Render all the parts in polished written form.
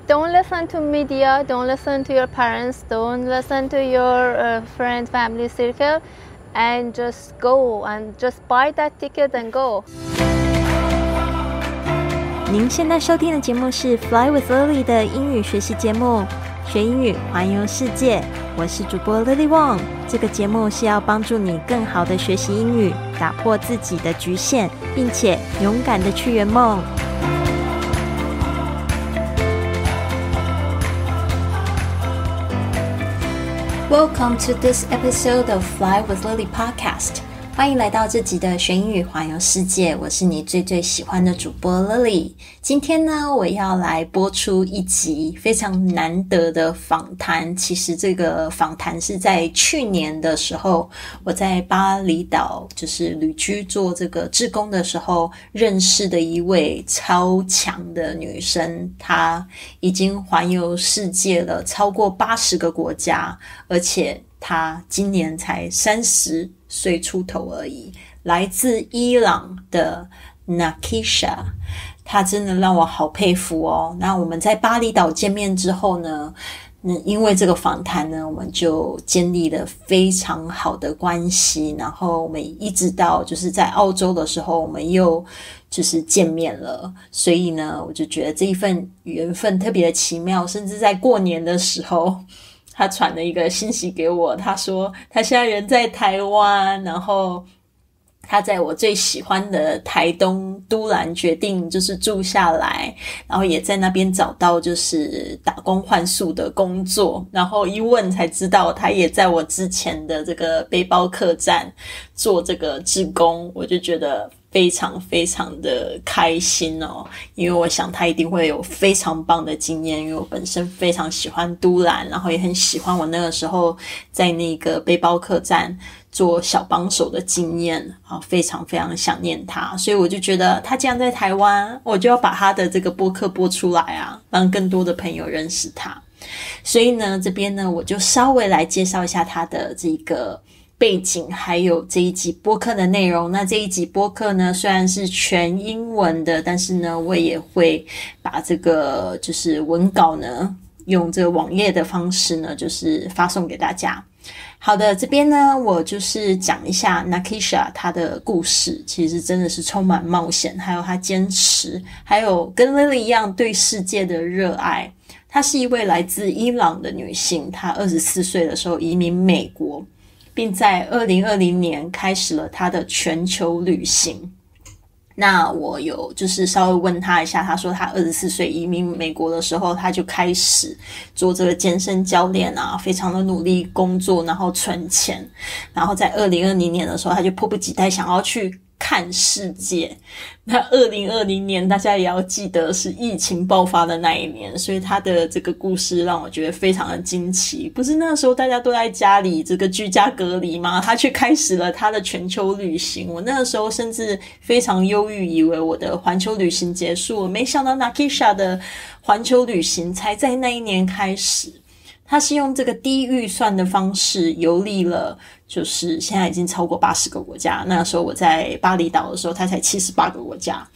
don't listen to media, don't listen to your parents, don't listen to your friend, family circle, and just go and just buy that ticket and go. 您现在收听的节目是 Fly with Lily 的英语学习节目，学英语环游世界。我是主播 Lily Wong。这个节目是要帮助你更好的学习英语，打破自己的局限，并且勇敢的去圆梦。Welcome to this episode of Fly with Lily podcast. 欢迎来到这集的学英语环游世界，我是你最喜欢的主播 Lily。今天呢，我要来播出一集非常难得的访谈。其实这个访谈是在去年的时候，我在巴厘岛就是旅居做这个志工的时候认识的一位超强的女生，她已经环游世界了超过80个国家，而且她今年才30岁出头而已，来自伊朗的 Nakisa， 她真的让我好佩服哦。那我们在巴厘岛见面之后呢，因为这个访谈呢，我们就建立了非常好的关系，然后我们一直到就是在澳洲的时候，我们又就是见面了。所以呢，我就觉得这一份缘分特别的奇妙，甚至在过年的时候他传了一个信息给我，他说他现在人在台湾，然后他在我最喜欢的台东都兰决定就是住下来，然后也在那边找到就是打工换宿的工作，然后一问才知道他也在我之前的这个背包客栈做这个志工，我就觉得非常的开心哦，因为我想他一定会有非常棒的经验，因为我本身非常喜欢都兰，然后也很喜欢我那个时候在那个背包客栈做小帮手的经验啊，非常想念他，所以我就觉得他既然在台湾，我就要把他的这个播客播出来啊，让更多的朋友认识他。所以呢，这边呢我就稍微来介绍一下他的这个背景，还有这一集播客的内容。那这一集播客呢，虽然是全英文的，但是呢，我也会把这个就是文稿呢，用这个网页的方式呢，就是发送给大家。好的，这边呢，我就是讲一下 Nakisa 她的故事，其实真的是充满冒险，还有她坚持，还有跟 Lily 一样对世界的热爱。她是一位来自伊朗的女性，她24岁的时候移民美国，并在2020年开始了她的全球旅行。那我有就是稍微问他一下，他说他24岁移民美国的时候，他就开始做这个健身教练啊，非常的努力工作，然后存钱，然后在2020年的时候，他就迫不及待想要去看世界。那2020年大家也要记得是疫情爆发的那一年，所以他的这个故事让我觉得非常的惊奇。不是那个时候大家都在家里这个居家隔离吗？他却开始了他的全球旅行。我那个时候甚至非常忧郁，以为我的环球旅行结束了，没想到 Nakisa 的环球旅行才在那一年开始。他是用这个低预算的方式游历了，就是现在已经超过80个国家。那时候我在巴厘岛的时候，他才78个国家。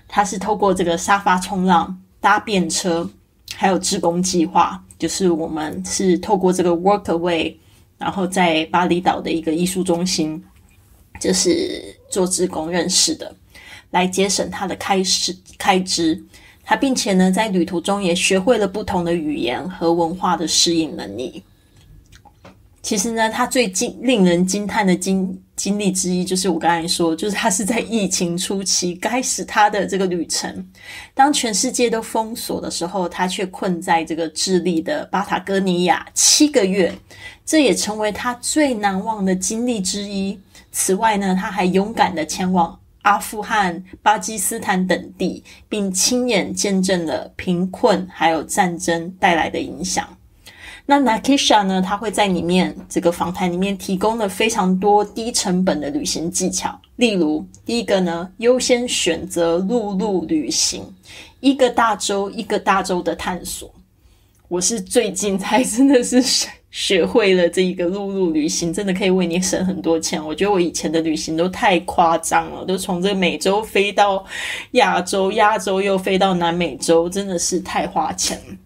他是透过这个沙发冲浪、搭便车，还有志工计划，就是我们是透过这个 Workaway， 然后在巴厘岛的一个艺术中心，就是做志工认识的，来节省他的开支。他并且呢，在旅途中也学会了不同的语言和文化的适应能力。其实呢，他最令人惊叹的经历之一，就是我刚才说，就是他是在疫情初期开始他的这个旅程。当全世界都封锁的时候，他却困在这个智利的巴塔哥尼亚7个月，这也成为他最难忘的经历之一。此外呢，他还勇敢地前往阿富汗、巴基斯坦等地，并亲眼见证了贫困还有战争带来的影响。那 Nakisa 呢，他会在这个访谈里面提供了非常多低成本的旅行技巧，例如第一个呢，优先选择陆路旅行，一个大洲一个大洲的探索。我是最近才真的是学会了这一个陆路旅行，真的可以为你省很多钱。我觉得我以前的旅行都太夸张了，都从这个美洲飞到亚洲，亚洲又飞到南美洲，真的是太花钱了。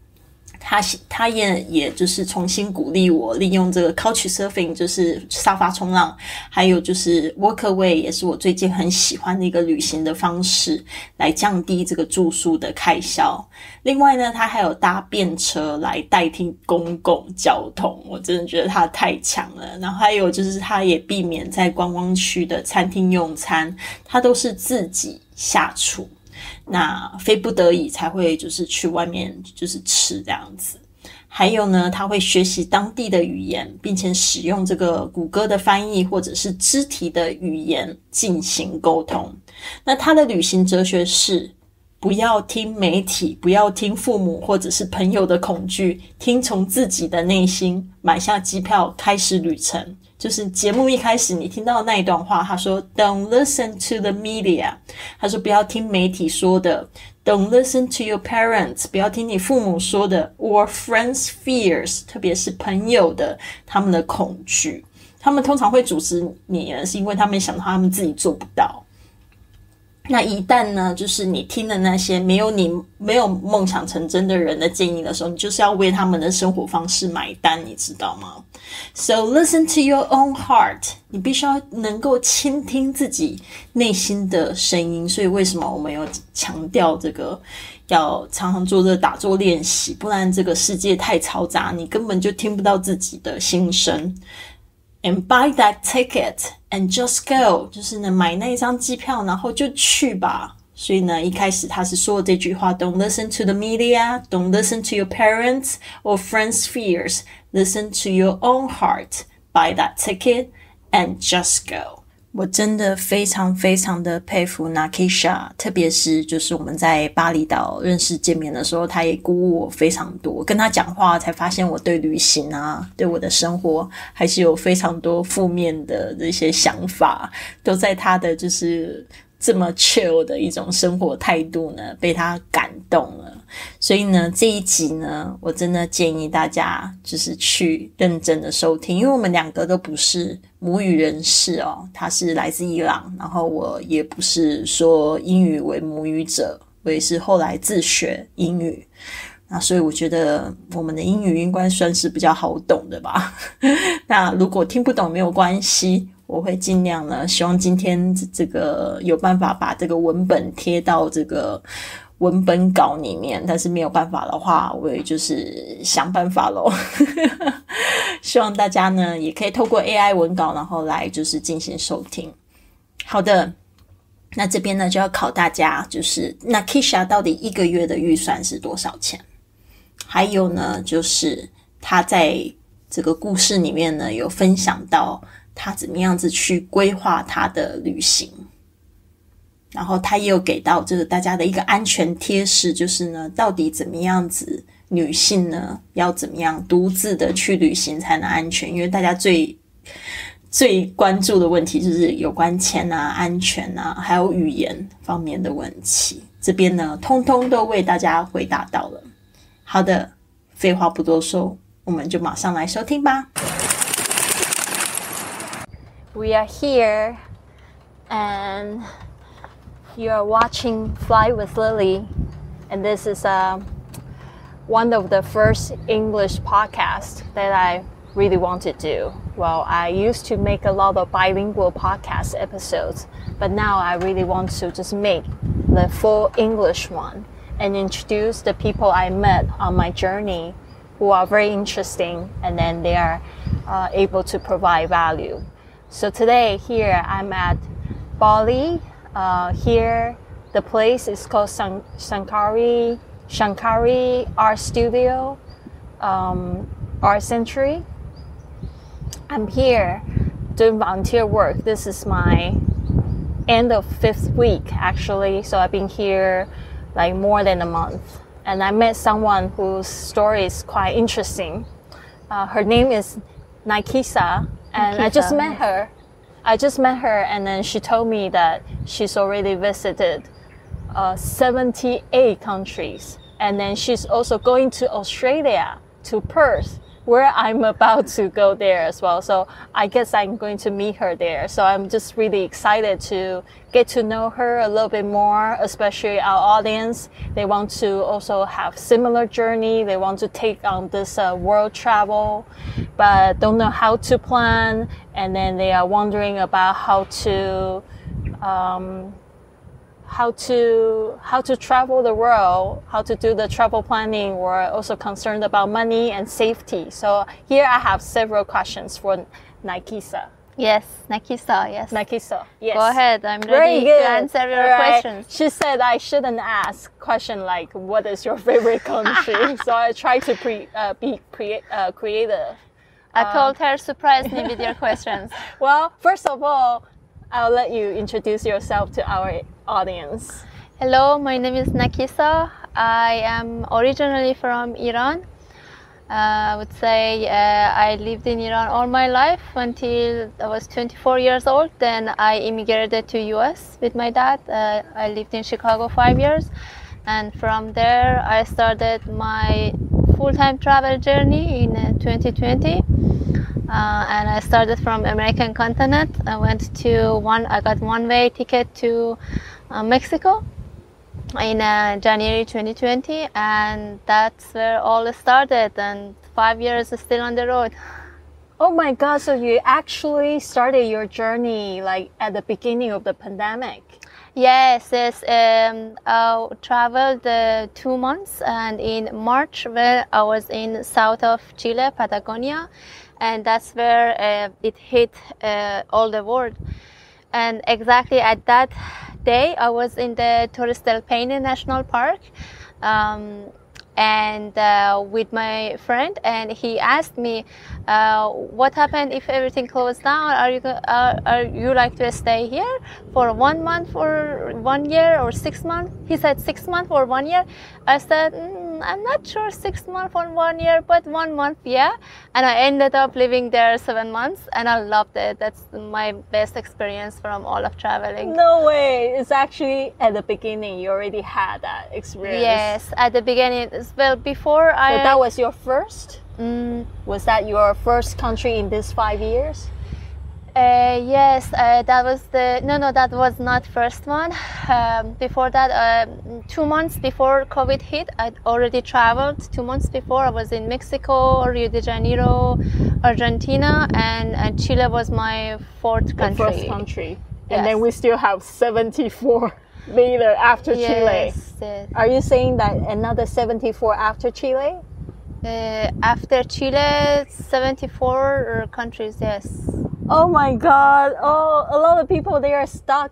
他也就是重新鼓励我利用这个 Couchsurfing 就是沙发冲浪，还有就是 Workaway 也是我最近很喜欢的一个旅行的方式，来降低这个住宿的开销。另外呢，他还有搭便车来代替公共交通，我真的觉得他太强了。然后还有就是他也避免在观光区的餐厅用餐，他都是自己下厨，那非不得已才会就是去外面就是吃这样子。还有呢，他会学习当地的语言，并且使用这个谷歌的翻译或者是肢体的语言进行沟通。那他的旅行哲学是不要听媒体，不要听父母或者是朋友的恐惧，听从自己的内心，买下机票开始旅程。就是节目一开始你听到的那一段话，他说 Don't listen to the media， 他说不要听媒体说的， Don't listen to your parents， 不要听你父母说的， or friends fears， 特别是朋友的他们的恐惧。他们通常会阻止你呢，是因为他们想到他们自己做不到。那一旦呢，就是你听了那些没有梦想成真的人的建议的时候，你就是要为他们的生活方式买单，你知道吗？ So listen to your own heart， 你必须要能够倾听自己内心的声音。所以为什么我们要强调这个要常常做这个打坐练习，不然这个世界太嘈杂，你根本就听不到自己的心声。And buy that ticket and just go， 就是呢买那一张机票然后就去吧。所以呢一开始他是说这句话 Don't listen to the media, don't listen to your parents or friends' fears, listen to your own heart, buy that ticket and just go。我真的非常非常的佩服 Nakisa， 特别是就是我们在巴厘岛认识见面的时候，他也鼓舞我非常多。跟他讲话才发现我对旅行啊，对我的生活还是有非常多负面的这些想法，都在他的就是这么 chill 的一种生活态度呢，被他感动了。所以呢，这一集呢，我真的建议大家就是去认真的收听，因为我们两个都不是母语人士哦，他是来自伊朗，然后我也不是说英语为母语者，我也是后来自学英语。那所以我觉得我们的英语应该算是比较好懂的吧。那如果听不懂没有关系，我会尽量呢，希望今天这个有办法把这个文本贴到这个文本稿里面，但是没有办法的话，我也就是想办法咯。希望大家呢也可以透过 AI 文稿，然后来就是进行收听。好的，那这边呢就要考大家，就是Nakisa到底一个月的预算是多少钱？还有呢，就是他在这个故事里面呢有分享到他怎么样子去规划他的旅行，然后他也有给到这个大家的一个安全贴士，就是呢到底怎么样子女性呢要怎么样独自的去旅行才能安全，因为大家最关注的问题就是有关钱啊、安全啊还有语言方面的问题，这边呢通通都为大家回答到了。好的，废话不多说，我们就马上来收听吧。We are here and you are watching Fly with Lily, and this is one of the first English podcasts that I really want to do. Well, I used to make a lot of bilingual podcast episodes, but now I really want to just make the full English one and introduce the people I met on my journey who are very interesting, and then they are able to provide value. So today here I'm at Bali. Here the place is called Shankari Art Studio, Art Century. I'm here doing volunteer work. This is my end of 5th week actually, so I've been here like more than a month, and I met someone whose story is quite interesting. Her name is Nakisa, and I just met her, and then she told me that she's already visited 78 countries, and then she's also going to Australia, to Perth, where I'm about to go there as well. So I guess I'm going to meet her there. So I'm just really excited to get to know her a little bit more, especially our audience. They want to also have similar journey. They want to take on this world travel, but don't know how to plan. And then they are wondering about how to travel the world, how to do the travel planning. We're also concerned about money and safety. So here I have several questions for Nakisa. Yes, Nakisa, yes. Nakisa, yes. Go ahead, I'm ready to answer your questions. She said I shouldn't ask question like, what is your favorite country? So I try to be creative. I told her, surprise me with your questions. Well, first of all, I'll let you introduce yourself to our audience. Hello, my name is Nakisa. I am originally from Iran. I would say I lived in Iran all my life until I was 24 years old. Then I immigrated to US with my dad. I lived in Chicago 5 years. And from there, I started my full-time travel journey in 2020. And I started from American continent. I got one-way ticket to Mexico in January 2020, and that's where all started. And 5 years is still on the road. Oh my God! So you actually started your journey like at the beginning of the pandemic. Yes. I traveled 2 months, and in March, where I was in south of Chile, Patagonia. And that's where it hit all the world. And exactly at that day, I was in the Torres del Paine National Park with my friend, and he asked me, what happened if everything closed down? Are you like to stay here for 1 month or 1 year or 6 months? He said 6 months or 1 year. I said, I'm not sure 6 months or 1 year, but 1 month, yeah. And I ended up living there 7 months, and I loved it. That's my best experience from all of traveling. No way! It's actually at the beginning you already had that experience. Yes, at the beginning. Well, before So that was your first? Was that your first country in these 5 years? Yes, that was that was not first one. Before that, 2 months before COVID hit, I'd already traveled. 2 months before, I was in Mexico, Rio de Janeiro, Argentina, and Chile was my fourth country. The first country. Yes. And then we still have 74 later after Chile. Yes. Are you saying that another 74 after Chile? After Chile, 74 countries, yes. Oh my God! Oh, a lot of people, they are stuck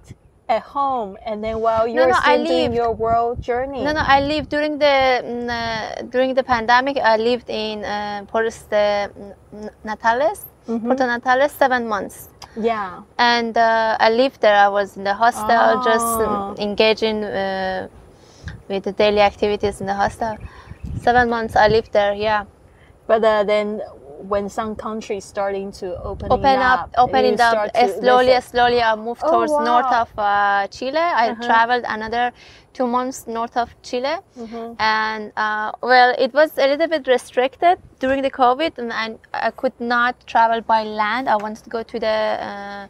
at home, and then while you're still doing your world journey. No, I lived during the pandemic. I lived in Puerto Natales, 7 months. Yeah. And I lived there. I was in the hostel, just engaging with the daily activities in the hostel. 7 months I lived there, yeah. But then when some countries starting to opening up slowly I moved towards north of Chile. I traveled another 2 months north of Chile. And it was a little bit restricted during the COVID, and I could not travel by land. I wanted to go to the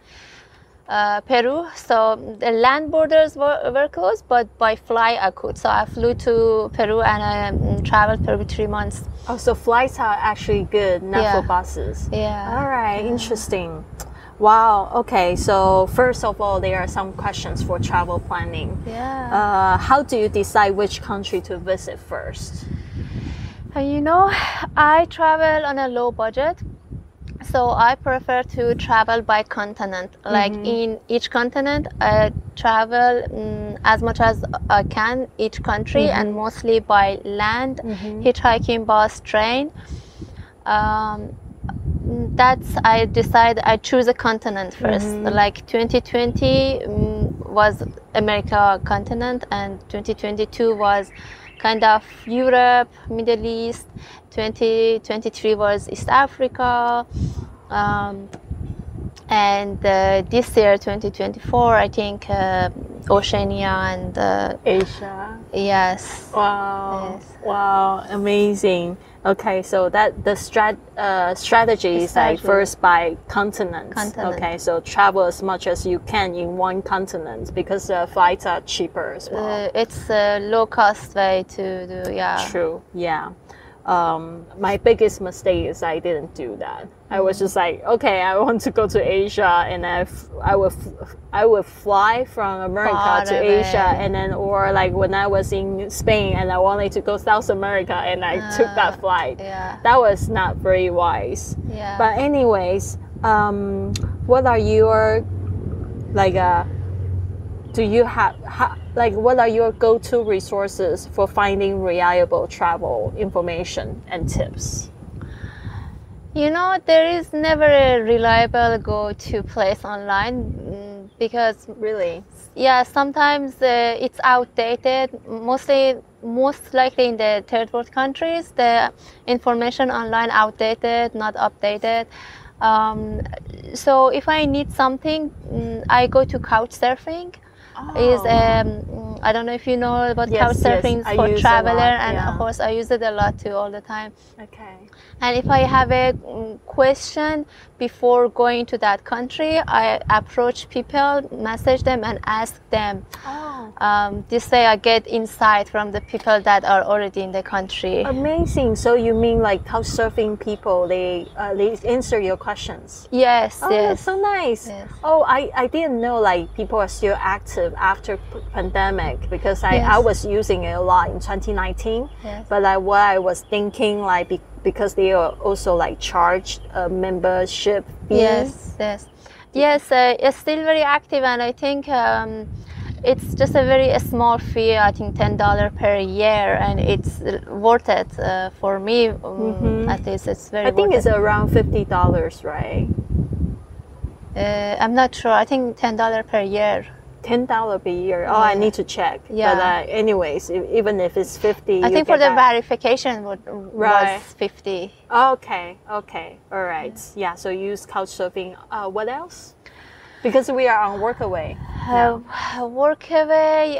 Peru, so the land borders were closed, but by fly I could. So I flew to Peru and I traveled Peru 3 months. Oh, so flights are actually good, not for buses. Yeah. All right, interesting. Wow. Okay. So first of all, there are some questions for travel planning. Yeah. How do you decide which country to visit first? I travel on a low budget. So I prefer to travel by continent. Like in each continent, I travel as much as I can each country, and mostly by land, hitchhiking, bus, train. I choose a continent first. Like 2020 was America continent, and 2022 was kind of Europe, Middle East. 2023 was East Africa, and this year 2024 I think Oceania and Asia. Yes. Wow. Yes. Wow, amazing. Okay, so that the strategy is like first by continent. Okay, so travel as much as you can in one continent because flights are cheaper as well. It's a low cost way to do. Yeah. True. Yeah. My biggest mistake is I didn't do that. I was just like, okay, I want to go to Asia, and I would fly from America to Asia, and then or like when I was in Spain and I wanted to go South America, and I took that flight. Yeah. That was not very wise. Yeah. But anyways, what are your like do you have like what are your go-to resources for finding reliable travel information and tips? You know, there is never a reliable go-to place online because Really? yeah, sometimes it's outdated. Most likely in the third world countries, the information online outdated, not updated. So if I need something, I go to Couchsurfing. I don't know if you know about Couchsurfing for traveler, and of course I use it a lot too, all the time. Okay. And if I have a question before going to that country, I approach people, message them, and ask them. This way I get insight from the people that are already in the country. Amazing. So you mean like Couchsurfing people, they answer your questions? Yes, Oh, yes. that's so nice. Yes. Oh, I didn't know like people are still active after pandemic, because I was using it a lot in 2019. Yes. But like what I was thinking, like because they are also like charged a membership fee. Yes. It's still very active, and I think it's just a very small fee. I think $10 per year, and it's worth it for me. At least it's very. I think it's around $50, right? I'm not sure. I think $10 per year. $10 per year. Oh, I need to check. Yeah. But anyways, even if it's 50, I think for the verification was Right. 50. Okay. All right. Yeah. So use Couchsurfing. What else? Because we are on Workaway. Workaway.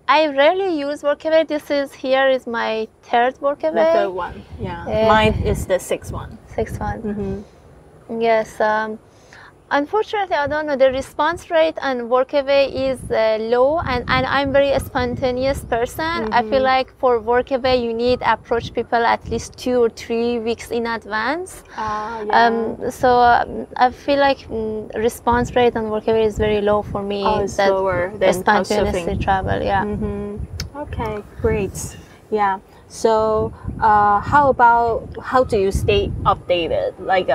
I rarely use Workaway. Here is my third Workaway. The third one. Yeah. Mine is the sixth one. Sixth one. Yes. Unfortunately, I don't know. The response rate on Workaway is low, and I'm very spontaneous person. I feel like for Workaway, you need to approach people at least 2 or 3 weeks in advance. So I feel like response rate on Workaway is very low for me. Oh, it's lower than spontaneously Couchsurfing. travel. Yeah. Okay, great. Yeah. So, how do you stay updated? Like,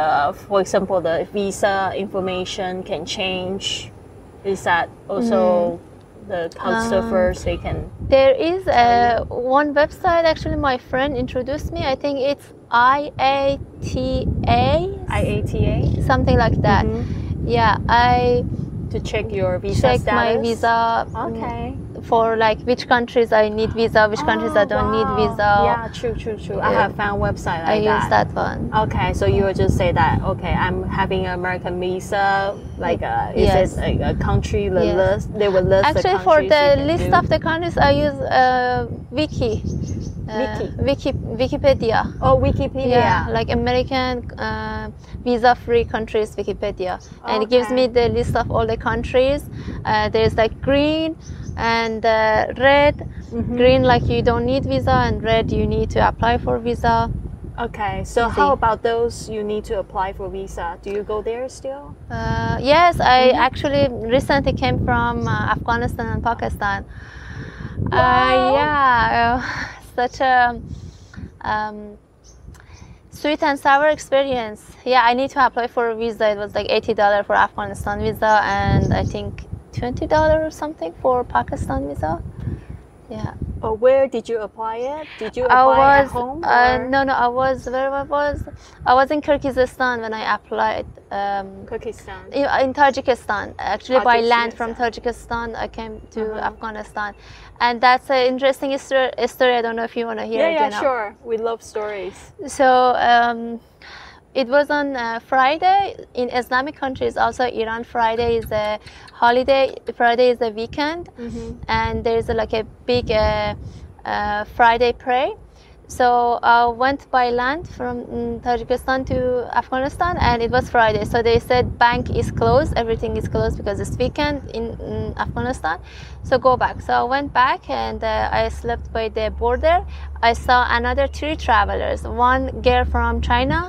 for example, the visa information can change. Is that also the Couchsurfers they can? There is one website. Actually, my friend introduced me. I think it's IATA, something like that. Yeah, to check your visa check status? my visa. Okay. For like which countries I need visa, which countries I don't need visa. Yeah, true. I have found website like I use that one. Okay, so you would just say that, okay, I'm having an American visa, like is it like a country list? They would list Actually, the for countries the you can list do. of the countries, I use Wikipedia. Oh, Wikipedia. Yeah, like American visa-free countries Wikipedia, and it gives me the list of all the countries. There's like green and red. Green like you don't need visa, and red you need to apply for visa. Okay, so how about those you need to apply for visa? Do you go there still? Yes, I actually recently came from Afghanistan and Pakistan. Such a sweet and sour experience. Yeah, I need to apply for a visa. It was like $80 for Afghanistan visa, and I think $20 or something for Pakistan visa. Yeah. Where did you apply it? Did you apply at home? No, I was in Kyrgyzstan when I applied. Kyrgyzstan. In Tajikistan. Actually, by land from Tajikistan, I came to Afghanistan. And that's an interesting story. I don't know if you want to hear it. Yeah, sure. We love stories. So, it was on Friday. In Islamic countries, also Iran, Friday is a holiday. Friday is a weekend, and there's like a big Friday prayer. So I went by land from Tajikistan to Afghanistan, and it was Friday. So they said bank is closed, everything is closed because it's weekend in Afghanistan. So go back. So I went back, and I slept by the border. I saw another 3 travelers, one girl from China,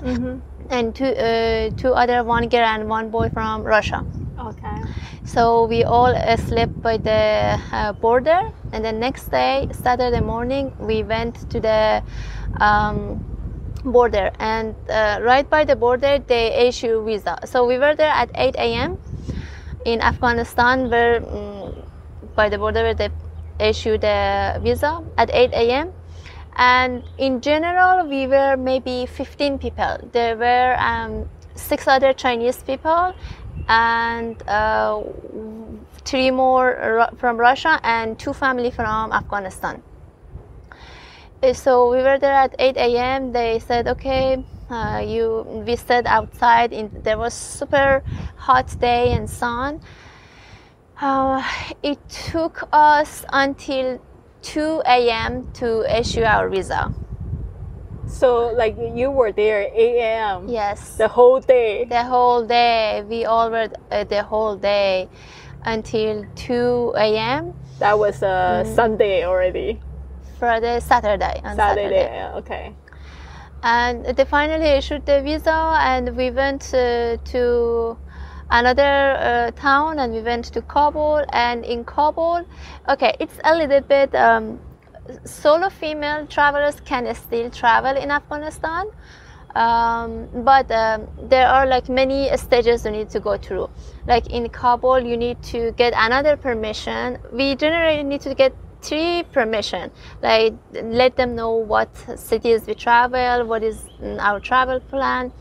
and two other, one girl and one boy from Russia. Okay. So we all slept by the border, and the next day, Saturday morning, we went to the border, and right by the border they issue visa. So we were there at 8 a.m. in Afghanistan, where by the border where they issue the visa at 8 a.m. And in general, we were maybe 15 people. There were 6 other Chinese people, and 3 more from Russia, and 2 family from Afghanistan. So we were there at 8 a.m. They said, okay, we sat outside. There was super hot day and sun. It took us until 2 a.m. to issue our visa. So, like, you were there 8 a.m.? Yes. The whole day? The whole day. We all were the whole day until 2 a.m. That was Sunday already? Friday, Saturday. Saturday, okay. And they finally issued the visa, and we went to another town, and we went to Kabul. And in Kabul, okay, it's a little bit solo female travelers can still travel in Afghanistan, but there are like many stages you need to go through. Like in Kabul, you need to get another permission. We generally need to get 3 permission, like let them know what cities we travel, what is our travel plan.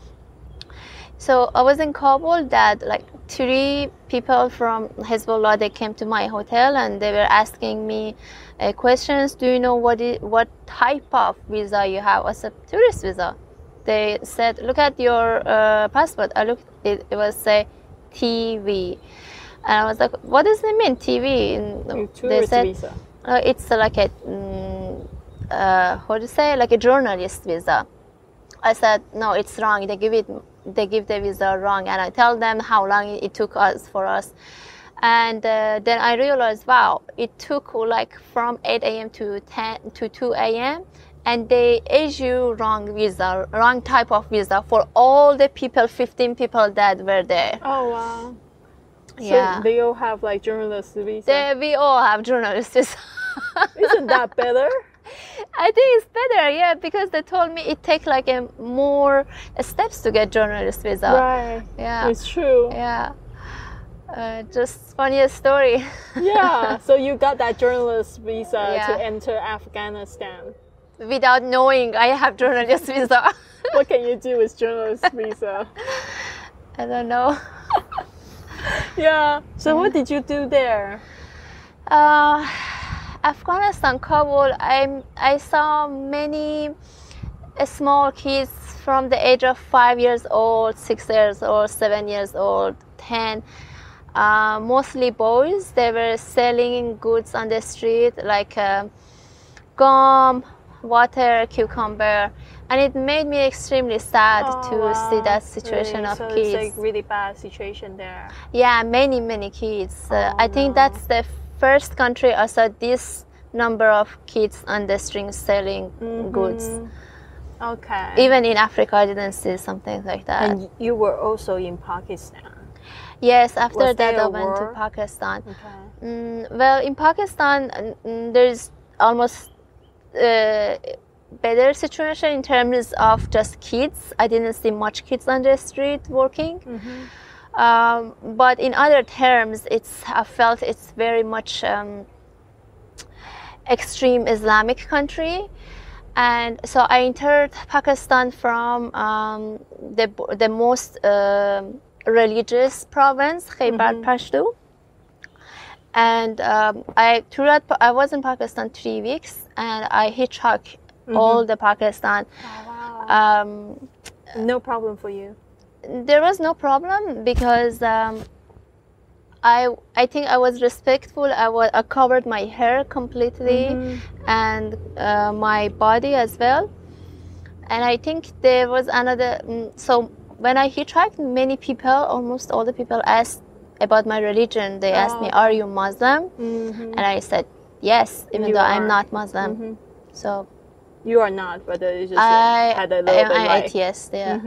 So I was in Kabul, that like 3 people from Hezbollah, they came to my hotel, and they were asking me questions. Do you know what type of visa you have? I said, tourist visa. They said, look at your passport. I looked, it was say TV. And I was like, what does it mean, TV? And they said, visa. It's like a, how to say, like a journalist visa. I said, no, it's wrong. They give the visa wrong. And I tell them how long it took for us. And then I realized, wow, it took like from 8 a.m. to 2 a.m. And they issue wrong visa, wrong type of visa for all the people, 15 people that were there. Oh, wow. Yeah. So they all have like journalist visa? We all have journalist visa. Isn't that better? I think it's better, yeah, because they told me it takes like more steps to get journalist visa. Right. Yeah. It's true. Yeah. Just funniest story. Yeah. So you got that journalist visa Yeah. to enter Afghanistan. Without knowing I have journalist visa. What can you do with journalist visa? I don't know. Yeah. So what did you do there? Afghanistan, Kabul, I saw many small kids from the age of 5 years old, 6 years old, 7 years old, 10. Mostly boys. They were selling goods on the street, like gum, water, cucumber. And it made me extremely sad to see that situation really? of so kids. It's like really bad situation there. Yeah, many kids. I think that's the first country I saw this number of kids on the street selling goods. Okay. Even in Africa, I didn't see something like that. And you were also in Pakistan. Yes, after Was that there I a went war? to Pakistan. Okay. Well, in Pakistan, there's almost better situation in terms of just kids. I didn't see much kids on the street working. But in other terms, I felt it's very much extreme Islamic country. And so I entered Pakistan from the most religious province, Khyber Pakhtunkhwa. And I was in Pakistan 3 weeks, and I hitchhiked all the Pakistan. Oh, wow. No problem for you? There was no problem because I think I was respectful. I covered my hair completely and my body as well. And I think there was another. So when I hitchhiked, many people, almost all the people, asked about my religion. They asked me, "Are you Muslim?" And I said yes, even though I'm not Muslim. So. You are not, but you just had a little bit I'm like... atheist, yeah.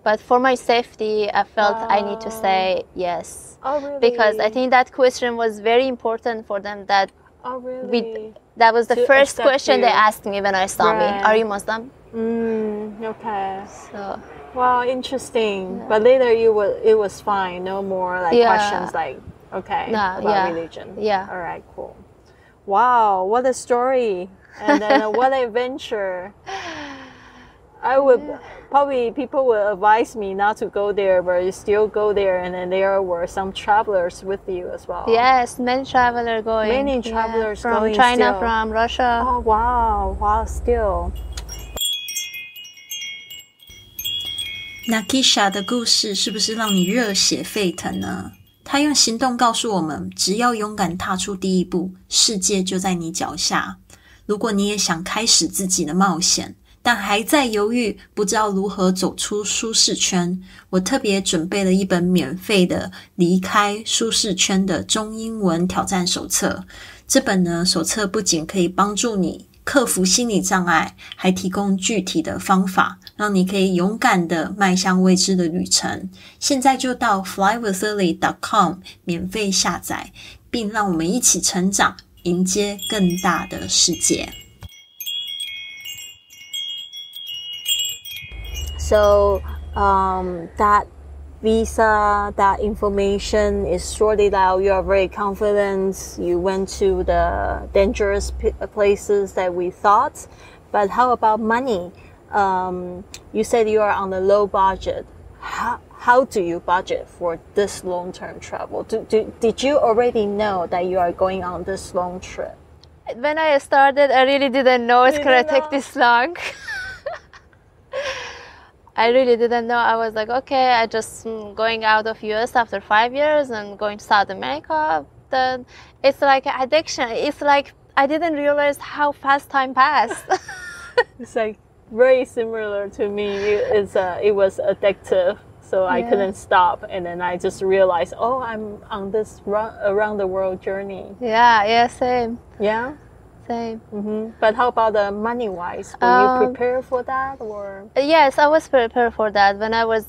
But for my safety, I felt I need to say yes. Oh, really? Because I think that question was very important for them. That that was the first question they asked me when I saw me. Are you Muslim? Okay. So. Wow, interesting. Yeah. But later it was fine. No more like questions like, about religion. Yeah. All right, cool. Wow, what a story. And then what an adventure. I would probably, people would advise me not to go there, but you still go there. And then there were some travelers with you as well. Yes, many travelers going. Many travelers from going China, still. from Russia. Oh, wow. Wow, still. Nakisa 的故事是不是让你热血沸腾呢？他用行动告诉我们，只要勇敢踏出第一步，世界就在你脚下。如果你也想开始自己的冒险，但还在犹豫，不知道如何走出舒适圈，我特别准备了一本免费的离开舒适圈的中英文挑战手册。这本呢，手册不仅可以帮助你克服心理障碍，还提供具体的方法，让你可以勇敢的迈向未知的旅程。现在就到 flywithlily.com 免费下载，并让我们一起成长，迎接更大的世界。So that visa, that information is sorted out. You are very confident. You went to the dangerous places that we thought. But how about money? You said you are on a low budget. How do you budget for this long-term travel? Did you already know that you are going on this long trip? When I started, I really didn't know it's going to take this long. I really didn't know. I was like, okay, I just going out of US after 5 years and going to South America. Then it's like an addiction. It's like I didn't realize how fast time passed. It's like very similar to me. It was addictive. So I couldn't stop, and then I just realized, oh, I'm on this around the world journey. Yeah, same. Yeah, same. But how about the money wise? Were you prepared for that, or? Yes, I was prepared for that. When I was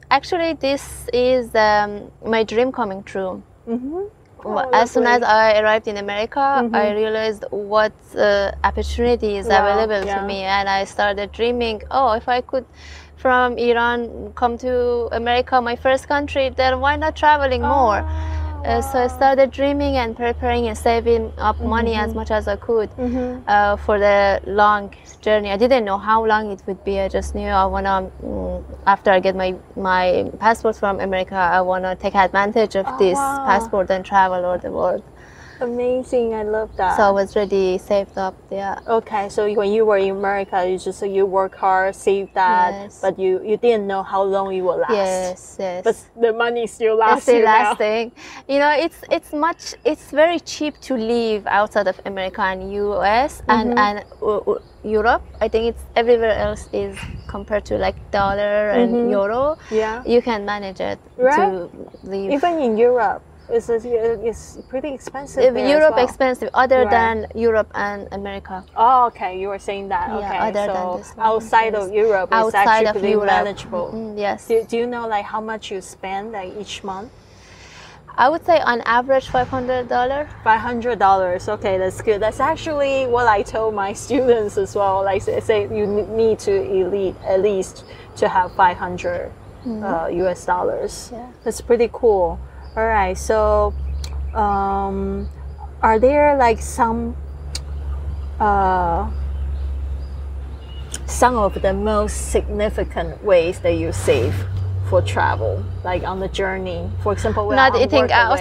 actually, this is my dream coming true. As soon as I arrived in America, I realized what opportunity is available to me, and I started dreaming. Oh, if I could. From Iran come to America, my first country, then why not traveling more? So I started dreaming and preparing and saving up money as much as I could for the long journey. I didn't know how long it would be. I just knew I want to, after I get my passport from America, I want to take advantage of this passport and travel all the world. Amazing, I love that. So I was ready, saved up, Okay, so when you were in America, you work hard, save that, but you didn't know how long it would last. Yes. But the money still lasts. It's still lasting. You know, it's very cheap to live outside of America and US and Europe. I think it's everywhere else is compared to like dollar and euro. Yeah. You can manage it to live. Even in Europe. It's pretty expensive there Europe as well. Expensive, other than Europe and America. Oh, okay. You were saying that. Okay. Other so than this outside of Europe, it's actually pretty manageable. Yes. Do you know like how much you spend like each month? I would say on average $500. $500. Okay, that's good. That's actually what I told my students as well. Like say you need to at least to have 500 US dollars. Yeah. That's pretty cool. All right, so are there like some of the most significant ways that you save for travel, like on the journey? For example, not eating out,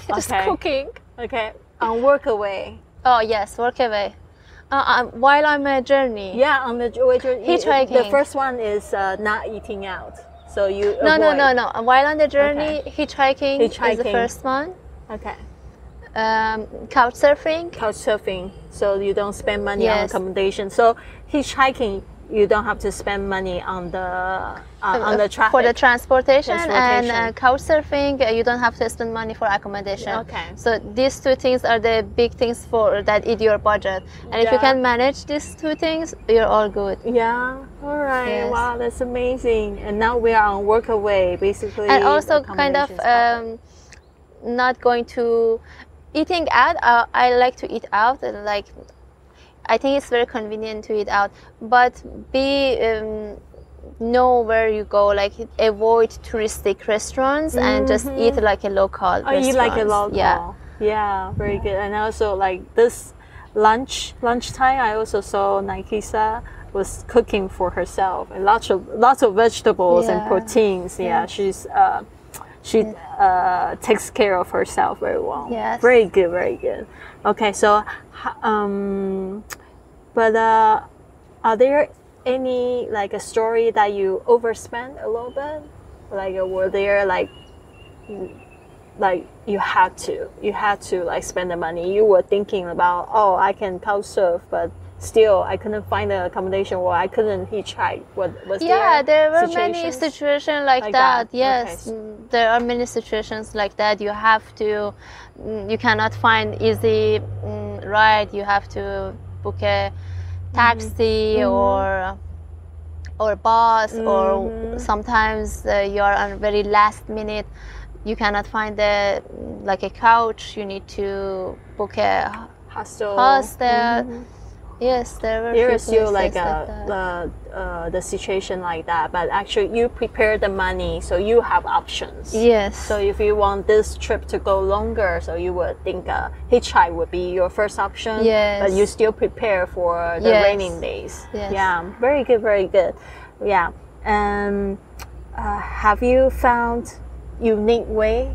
just cooking. Okay, on Workaway. Oh yes, Workaway. While I'm on a journey. Yeah, on the journey. Hitchhiking. The first one is not eating out. So you No. avoid. While on the journey, hitchhiking is the first one. Okay. Couchsurfing. So you don't spend money on Yes. accommodation. So hitchhiking, you don't have to spend money on the traffic. For the transportation. Transportation. And couchsurfing, you don't have to spend money for accommodation. Okay. So these two things are the big things for that eat your budget. And if you Yeah. can manage these two things, you're all good. Yeah. All right. Yes. Wow, that's amazing. And now we are on Workaway, basically. And also kind of not going to eating out. I like to eat out, and like I think it's very convenient to eat out, but know where you go, like avoid touristic restaurants and just eat like a local you like a local. Yeah, Very good. And also like this lunchtime, I also saw Nakisa was cooking for herself, and lots of vegetables and Yeah. proteins. Yeah, she takes care of herself very well. Yes. Very good. Okay, so but are there any like a story that you overspent a little bit? Like were there like you had to like spend the money? You were thinking about, oh, I can couch surf, but still I couldn't find an accommodation, or I couldn't hitchhike. Was there were many situations like that. Yes, Okay. There are many situations like that. You have to, you cannot find easy ride. You have to book a taxi or bus, or sometimes you are on very last minute. You cannot find a couch. You need to book a hostel. Yes, there were There few is still like places that. the situation like that, but actually you prepare the money, so you have options. Yes. So if you want this trip to go longer, so you would think hitchhike would be your first option. Yes. But you still prepare for the Yes. raining days. Yes. Yeah. Very good. Yeah. Have you found unique way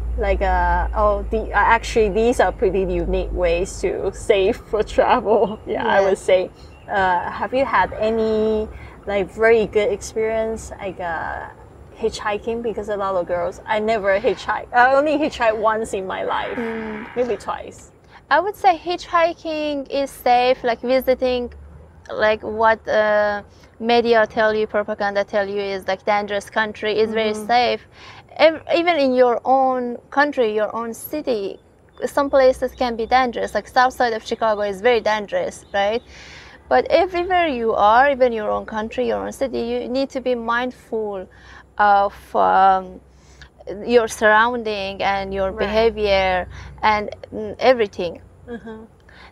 actually these are pretty unique ways to save for travel? Yeah, I would say. Have you had any like very good experience like hitchhiking? Because a lot of girls, I never hitchhike. I only hitchhiked once in my life, maybe twice. I would say hitchhiking is safe, like visiting, like what media tell you, propaganda tell you is like dangerous country is very safe. Even in your own country, your own city, some places can be dangerous. Like south side of Chicago is very dangerous, right? But everywhere you are, even your own country, your own city, you need to be mindful of your surrounding and your behavior and everything.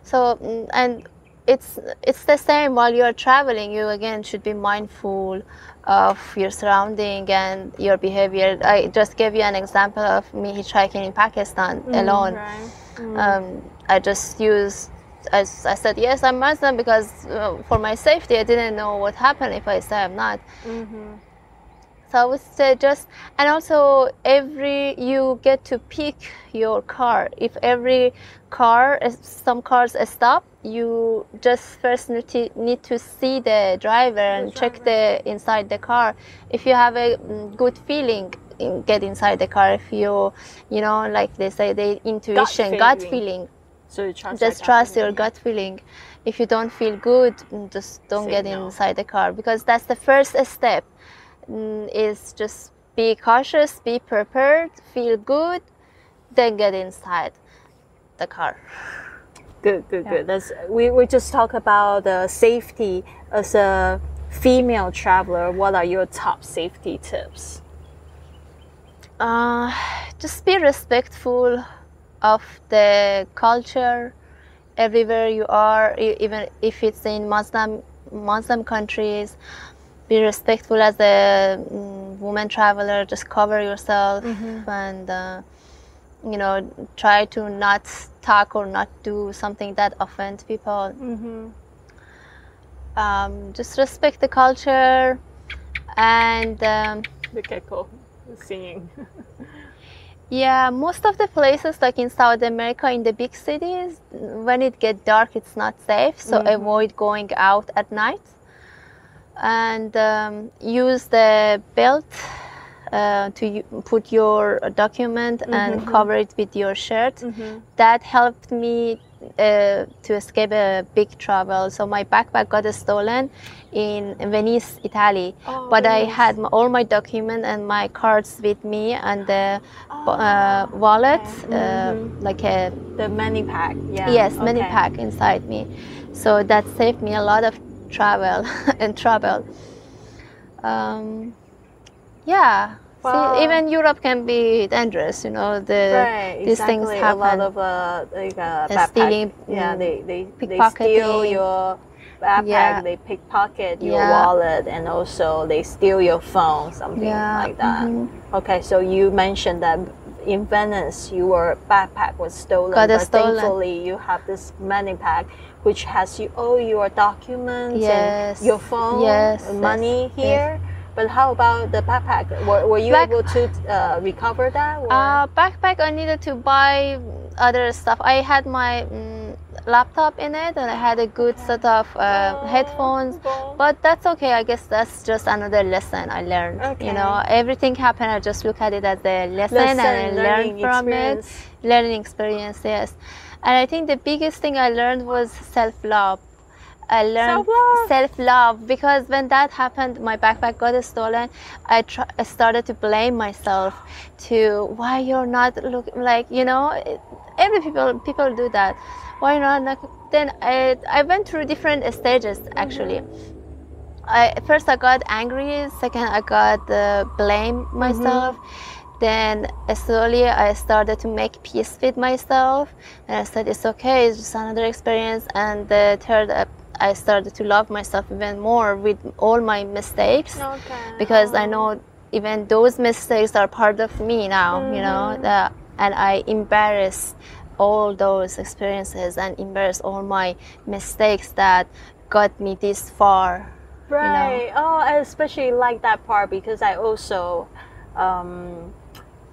So, and it's the same while you're traveling. You again should be mindful of your surrounding and your behavior. I just gave you an example of me hitchhiking in Pakistan alone. Right. I just used, as I said, yes, I'm Muslim because for my safety, I didn't know what happened if I say I'm not. So I would say and also you get to pick your car. If every car, some cars stop, you just first need to see the driver and check the inside the car. If you have a good feeling, get inside the car. If you like they say, the intuition, gut feeling. So you Trust your gut feeling. If you don't feel good, just don't get inside the car, because that's the first step. Is just be cautious, be prepared, feel good, then get inside the car. Good. That's we just talk about safety as a female traveler. What are your top safety tips? Just be respectful of the culture everywhere you are, even if it's in Muslim countries. Be respectful as a woman traveler. Just cover yourself and try to not talk or not do something that offends people. Just respect the culture and The gecko singing. yeah, most of the places like in South America, in the big cities, when it gets dark, it's not safe. So avoid going out at night. And use the belt put your document and cover it with your shirt. That helped me to escape a big travel. So my backpack got stolen in Venice, Italy, but I had all my documents and my cards with me and the wallet, like the money pack. Yeah. Yes, money pack inside me. So that saved me a lot of travel and trouble. Yeah. Wow. See, even Europe can be dangerous, you know. These things happen. A lot of backpack. Stealing, they pickpocketing. steal your backpack. They pickpocket your wallet, and also they steal your phone, something like that. Okay, so you mentioned that in Venice, your backpack was stolen, but thankfully you have this money pack which has all your documents and your phone, money here. But how about the backpack? Were you able to recover that? Backpack, I needed to buy other stuff. I had my laptop in it, and I had a good set of headphones. But that's okay. I guess that's just another lesson I learned. You know, everything happened. I just look at it as a lesson and I learn from it. Learning experience, yes. And I think the biggest thing I learned was self-love. I learned self-love because when that happened, my backpack got stolen. I started to blame myself to why you're not looking like, you know, every people do that. Why not? Then I went through different stages actually. First I got angry. Second I got blame myself. Then slowly I started to make peace with myself, and I said it's okay. It's just another experience. And the third, I started to love myself even more with all my mistakes, because I know even those mistakes are part of me now, you know, and I embrace all those experiences and embrace all my mistakes that got me this far. Right. You know? Oh, I especially like that part because I also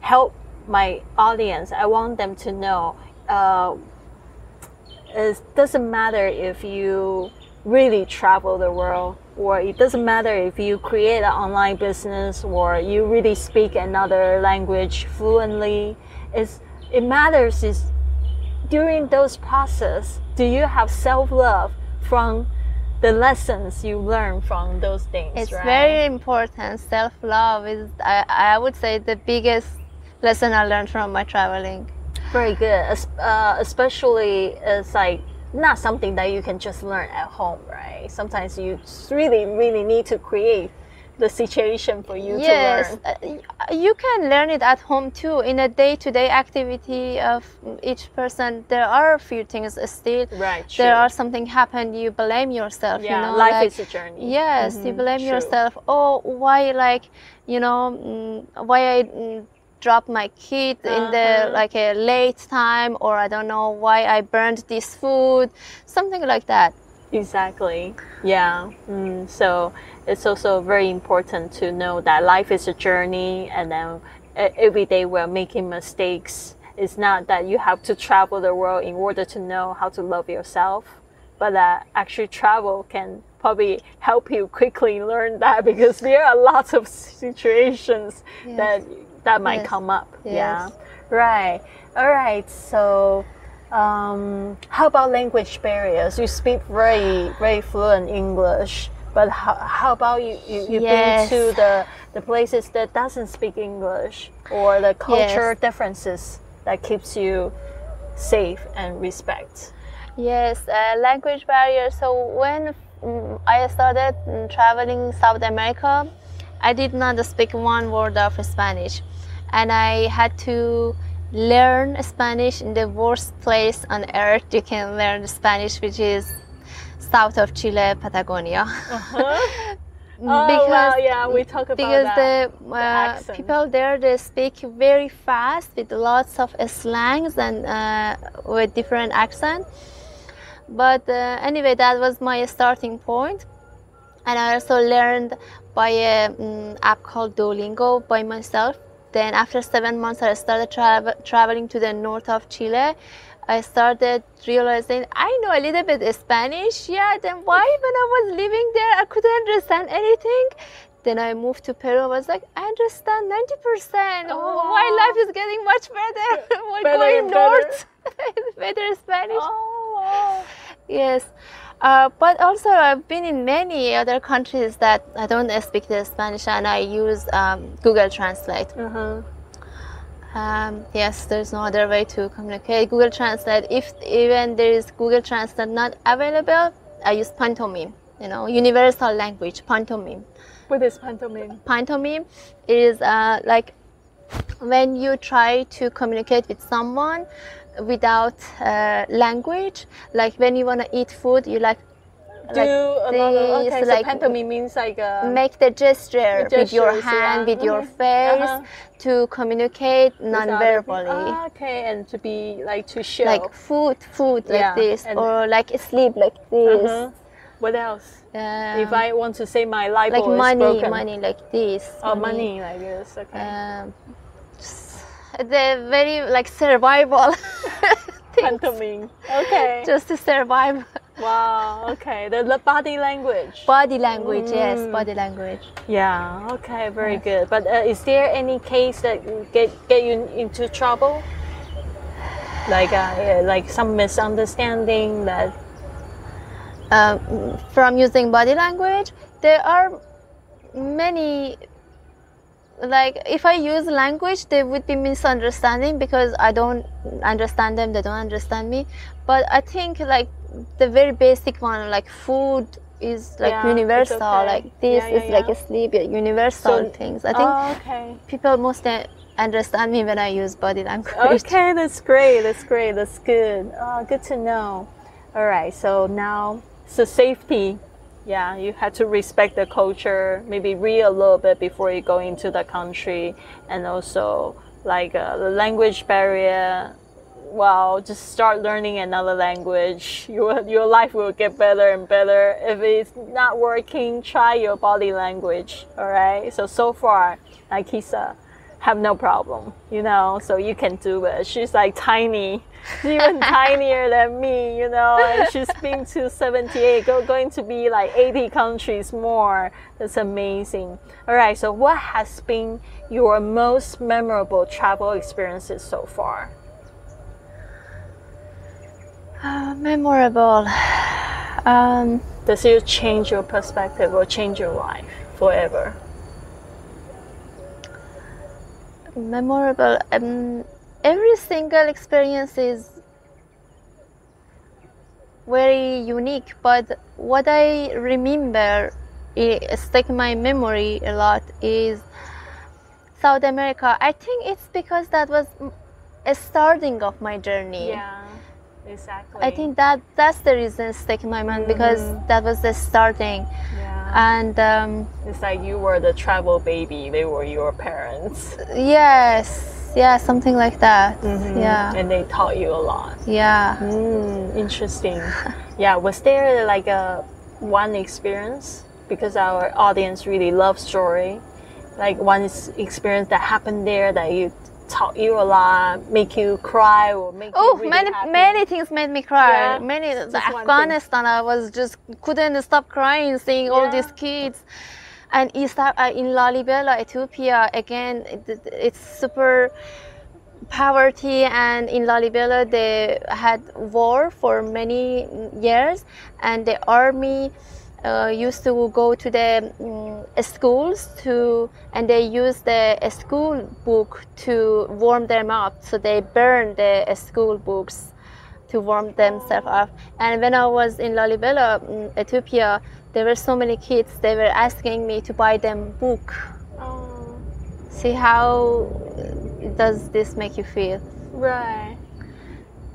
help my audience. I want them to know it doesn't matter if you really travel the world, or it doesn't matter if you create an online business or you really speak another language fluently. It matters is during those process, do you have self-love from the lessons you learn from those things? It's very important. Self-love is, I would say, the biggest lesson I learned from my traveling. Very good. Especially it's like not something that you can just learn at home, right? Sometimes you really, really need to create the situation for you to learn. You can learn it at home too. In a day-to-day activity of each person, there are a few things still. Right. There are something happened, you blame yourself. Yeah, you know, life is a journey. Yes, you blame yourself. Oh, why, like, you know, why I dropped my kid in the like a late time, or I don't know why I burned this food, something like that. Exactly. Yeah. So it's also very important to know that life is a journey, and then every day we're making mistakes. It's not that you have to travel the world in order to know how to love yourself, but that actually travel can probably help you quickly learn that, because there are lots of situations that might come up. Yeah. Right. All right. So how about language barriers? You speak very, very fluent English, but how about you've been to the places that doesn't speak English, or the culture differences that keeps you safe and respect? Yes, language barriers. So when I started traveling South America, I did not speak one word of Spanish, and I had to learn Spanish in the worst place on earth you can learn Spanish, which is south of Chile, Patagonia. We talk about that. Because the people there, they speak very fast with lots of slangs and with different accents. But anyway, that was my starting point. And I also learned by an app called Duolingo by myself. Then after 7 months, I started traveling to the north of Chile. I started realizing I know a little bit of Spanish. Yeah, then why when I was living there, I couldn't understand anything? Then I moved to Peru. I was like, I understand 90%. My life is getting much better. We're going north. Better Spanish. Oh, wow. Yes. But also I've been in many other countries that I don't speak the Spanish, and I use Google Translate. Yes, there's no other way to communicate. Google Translate, if even there is Google Translate not available, I use pantomime, universal language, pantomime. What is pantomime? Pantomime is like when you try to communicate with someone without language, like when you want to eat food, you so pantomime means like make the gesture with your hand, with your face to communicate non-verbally. And to be like to show. Like food like this, or like sleep like this. What else? If I want to say my light bulb is broken. Money like this. Money like this. Okay. The very like survival pantomime. Okay. Just to survive. Wow. Okay. The body language. Body language. Yes. Body language. Yeah. Okay. Very good. But is there any case that get you into trouble? Like some misunderstanding that. From using body language, there are many. Like if I use language, there would be misunderstanding because I don't understand them, they don't understand me. But I think like the very basic one, like food is like universal, like this is like a sleep, universal things. I think people mostly understand me when I use body language. Okay, that's great, that's good. Good to know. All right, so now, safety. Yeah, you have to respect the culture, maybe read a little bit before you go into the country, and also like the language barrier. Well, just start learning another language. Your life will get better and better. If it's not working, try your body language. All right. So far, Nakisa have no problem, so you can do it. She's like tiny, even tinier than me, and she's been to 78, going to be like 80 countries more. That's amazing. All right, so what has been your most memorable travel experiences so far? Memorable. Does it change your perspective or change your life forever? Memorable. Every single experience is very unique, but what I remember, stuck in my memory a lot, is South America. I think it's because that was a starting of my journey. Yeah, exactly. I think that's the reason it's stuck in my mind, because that was the starting. And it's like you were the travel baby, they were your parents. Yes, something like that. Yeah, and they taught you a lot. Yeah. Interesting. Yeah, was there like one experience, because our audience really loves story, like one experience that happened there that you taught you a lot, make you cry, or make you really happy? Many things made me cry. Yeah? Afghanistan, I was just couldn't stop crying seeing all these kids. And in Lalibela, Ethiopia, again, it's super poverty, and in Lalibela they had war for many years, and the army used to go to the schools and they use the school book to warm them up. So they burn the school books to warm themselves up. And when I was in Lalibela, Ethiopia, there were so many kids. They were asking me to buy them book. See, how does this make you feel? Right.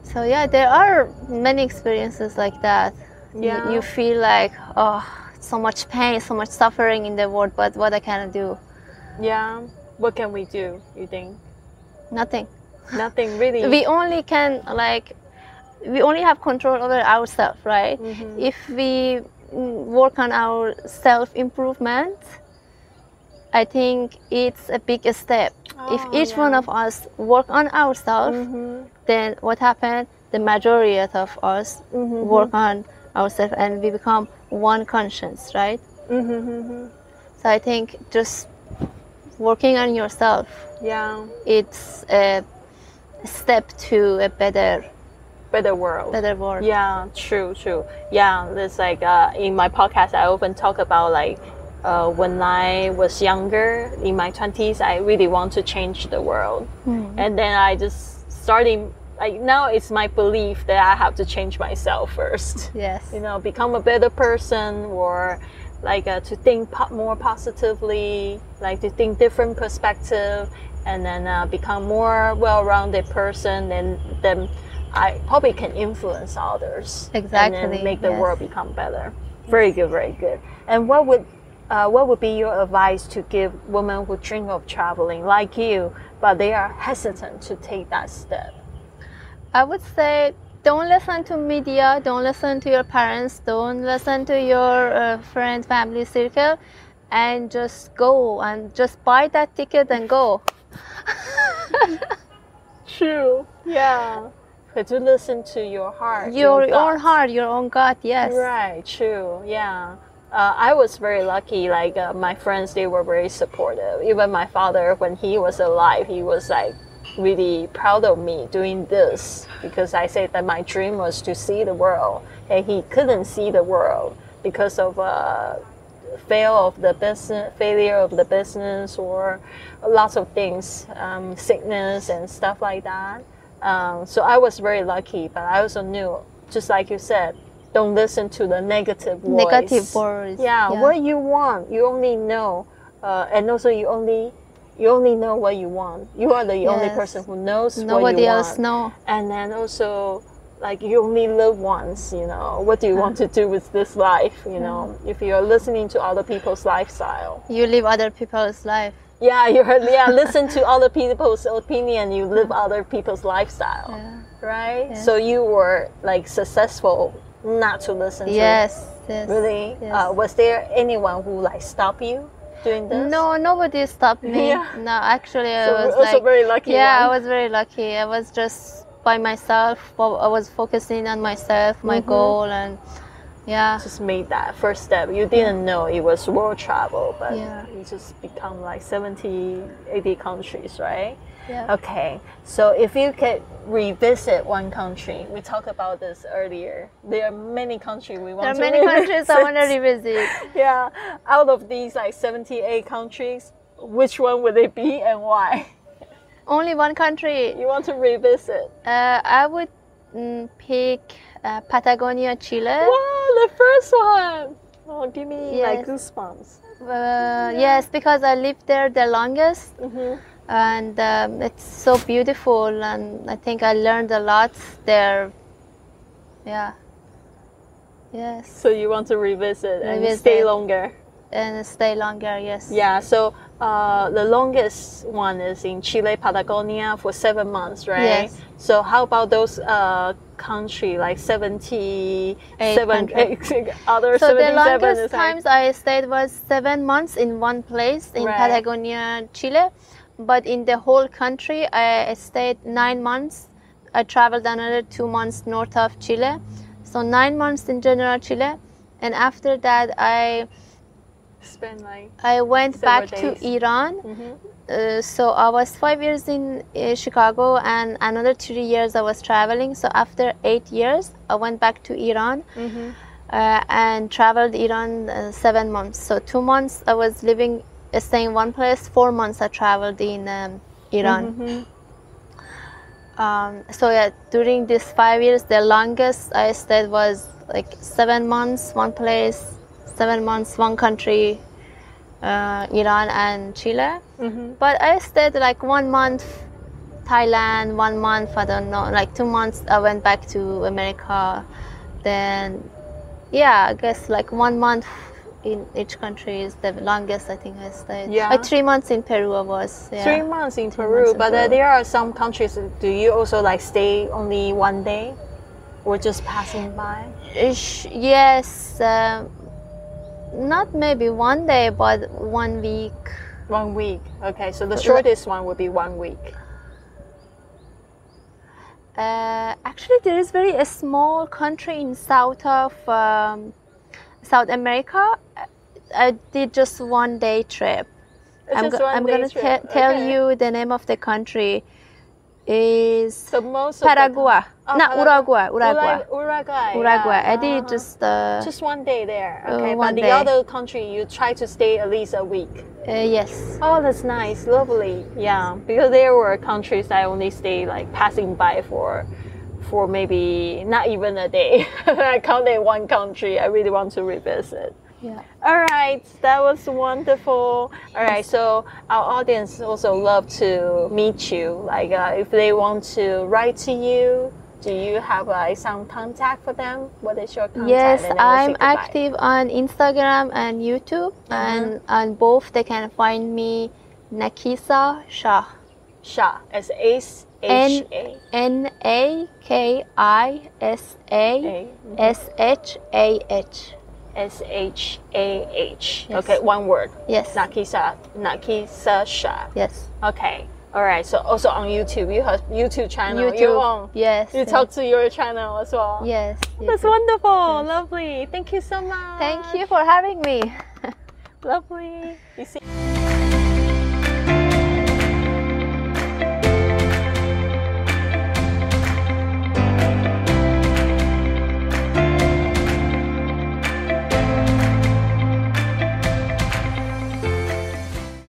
So yeah, there are many experiences like that. Yeah. You feel like, so much pain, so much suffering in the world, but what I can do? Yeah. What can we do, you think? Nothing. Nothing, really? We only have control over ourselves, right? If we work on our self-improvement, I think it's a big step. If each one of us work on ourselves, then what happens? The majority of us work on ourselves, and we become one conscience, right? So I think just working on yourself, Yeah. it's a step to a better world. Yeah, true. Yeah, it's like in my podcast, I often talk about like when I was younger, in my 20s, I really want to change the world. And then I just started, like now it's my belief that I have to change myself first. Yes. Become a better person, or like to think more positively, like to think different perspective, and then become more well-rounded person, and then I probably can influence others. Exactly. And then make the world become better. Very good, very good. And what would be your advice to give women who dream of traveling like you, but they are hesitant to take that step? I would say, don't listen to media, don't listen to your parents, don't listen to your friends, family circle, and just go and just buy that ticket and go. True. Yeah. But to listen to your heart. Your own heart, your own gut, yes. Right, true. Yeah. I was very lucky, like my friends, they were very supportive. Even my father, when he was alive, he was like really proud of me doing this, because I said that my dream was to see the world, and he couldn't see the world because of failure of the business, or lots of things, sickness and stuff like that. So I was very lucky, but I also knew, just like you said, don't listen to the negative voice. Yeah, what you want, you only know, and also you only know what you want. You are the only person who knows what you want. Nobody else knows. And then also, like, you only live once, what do you want to do with this life, if you're listening to other people's lifestyle. You live other people's life. Yeah, listen to other people's opinion, you live other people's lifestyle. Right? Yes. So you were like successful not to listen to. Yes. Really? Yes. Was there anyone who like stopped you doing this? No, nobody stopped me. Yeah. No, actually, so I was also very lucky. Yeah, I was very lucky. I was just by myself. I was focusing on myself, my goal, and just made that first step. You didn't know it was world travel, but you just become like 70, 80 countries, right? Yeah. Okay, so if you could revisit one country, we talked about this earlier. There are many countries we want to revisit. There are many countries I want to revisit. Yeah, out of these like 78 countries, which one would it be and why? Only one country. You want to revisit? I would pick Patagonia, Chile. Wow, the first one! Oh, give me like goosebumps. Yes, because I lived there the longest. And it's so beautiful, and I think I learned a lot there. Yeah. Yes. So you want to revisit and stay longer? And stay longer, yes. Yeah, so the longest one is in Chile, Patagonia for 7 months, right? Yes. So how about those country, like 78 other so 77? The longest times I stayed was 7 months in one place in Patagonia, Chile. But in the whole country, I stayed 9 months. I traveled another 2 months north of Chile. So 9 months in general Chile. And after that, I went back to Iran. So I was 5 years in Chicago, and another 3 years I was traveling. So after 8 years, I went back to Iran and traveled Iran 7 months. So 2 months I was staying in one place. 4 months I traveled in Iran. So yeah, during these 5 years, the longest I stayed was like 7 months, one place, 7 months, one country, Iran and Chile. But I stayed like 1 month Thailand, 1 month, I don't know, like 2 months I went back to America. Then I guess like 1 month in each country is the longest I think I stayed. Yeah. Like 3 months in Peru I was. 3 months in Peru. But there are some countries, do you also like stay only 1 day or just passing by? Yes. Not maybe 1 day, but 1 week. 1 week. Okay, so the shortest one would be 1 week. Actually, there is a small country in south of South America. I did just 1 day trip. I'm gonna tell you the name of the country. Is Paraguay? Not Uruguay. Uruguay. I did just 1 day there. Okay, one but day. the other country you try to stay at least a week. Yes. Oh, that's nice, lovely. Yeah, because there were countries I only stay like passing by for maybe not even a day. I counted one country I really want to revisit. Yeah. All right, that was wonderful. All right, so our audience also love to meet you. Like if they want to write to you, do you have some contact for them? What is your contact? Yes, I'm active on Instagram and YouTube, and on both they can find me Nakisa Shah. Shah, S-H-A. Nakisa S-H-A-H. Yes. Okay, one word. Yes. Nakisa Shah. Yes. Okay. All right. So also on YouTube, you have YouTube channel. YouTube. Yes. You talk to your channel as well. Yes. That's wonderful. Yes. Lovely. Thank you so much. Thank you for having me. Lovely. You see.